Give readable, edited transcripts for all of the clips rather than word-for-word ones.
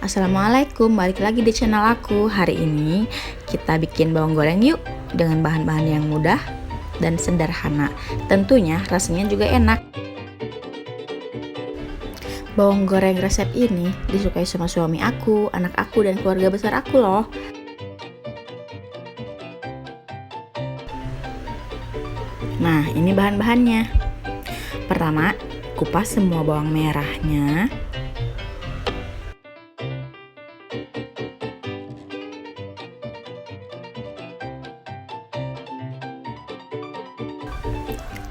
Assalamualaikum, balik lagi di channel aku. Hari ini kita bikin bawang goreng yuk, dengan bahan-bahan yang mudah dan sederhana. Tentunya rasanya juga enak. Bawang goreng resep ini disukai sama suami aku, anak aku, dan keluarga besar aku loh. Nah, ini bahan-bahannya. Pertama, kupas semua bawang merahnya.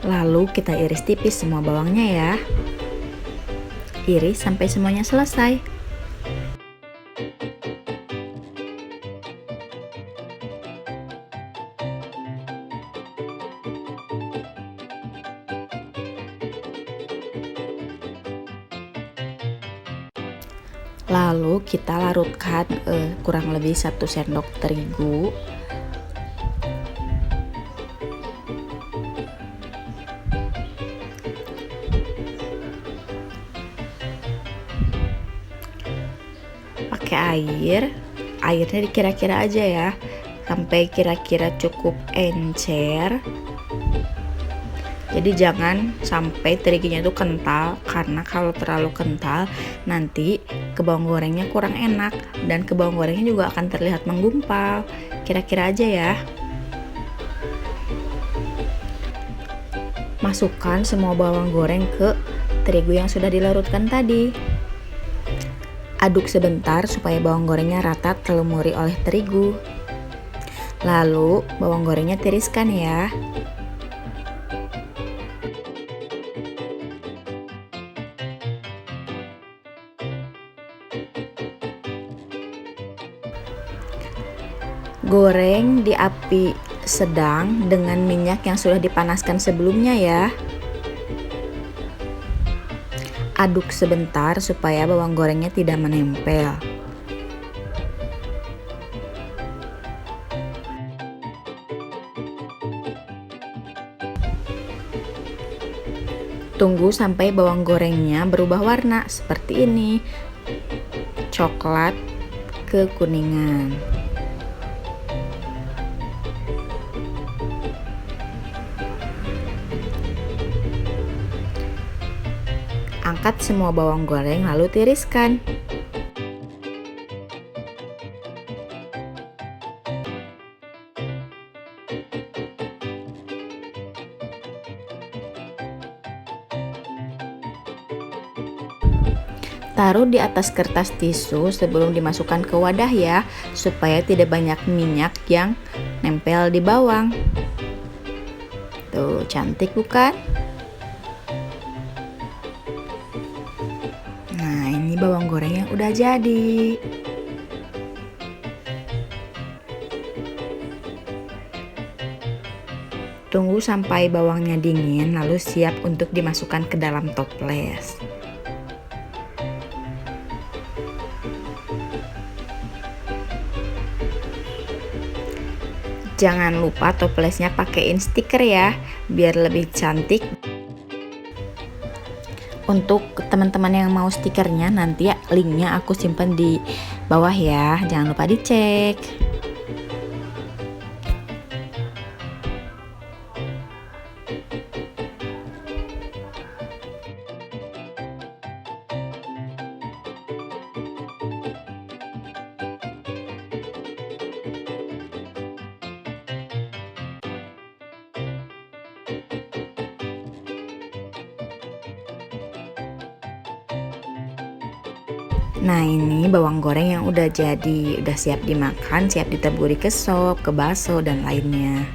Lalu kita iris tipis semua bawangnya ya. Iris sampai semuanya selesai. Lalu kita larutkan kurang lebih 1 sendok terigu. Pakai airnya dikira-kira aja ya, sampai kira-kira cukup encer. Jadi jangan sampai terigunya itu kental, karena kalau terlalu kental nanti ke bawang gorengnya kurang enak dan ke bawang gorengnya juga akan terlihat menggumpal. Kira-kira aja ya. Masukkan semua bawang goreng ke terigu yang sudah dilarutkan tadi. Aduk sebentar supaya bawang gorengnya rata terlumuri oleh terigu. Lalu bawang gorengnya tiriskan ya. Goreng di api sedang dengan minyak yang sudah dipanaskan sebelumnya ya. Aduk sebentar supaya bawang gorengnya tidak menempel. Tunggu sampai bawang gorengnya berubah warna seperti ini, coklat kekuningan. Angkat semua bawang goreng lalu tiriskan. Taruh di atas kertas tisu sebelum dimasukkan ke wadah ya, supaya tidak banyak minyak yang nempel di bawang. Tuh, cantik bukan? Nah, ini bawang goreng yang udah jadi. Tunggu sampai bawangnya dingin lalu siap untuk dimasukkan ke dalam toples. Jangan lupa toplesnya pakein stiker ya, biar lebih cantik. Untuk teman-teman yang mau stikernya, nanti ya linknya aku simpan di bawah ya, jangan lupa dicek. Nah, ini bawang goreng yang udah jadi, udah siap dimakan, siap ditaburi ke sop, ke bakso, dan lainnya.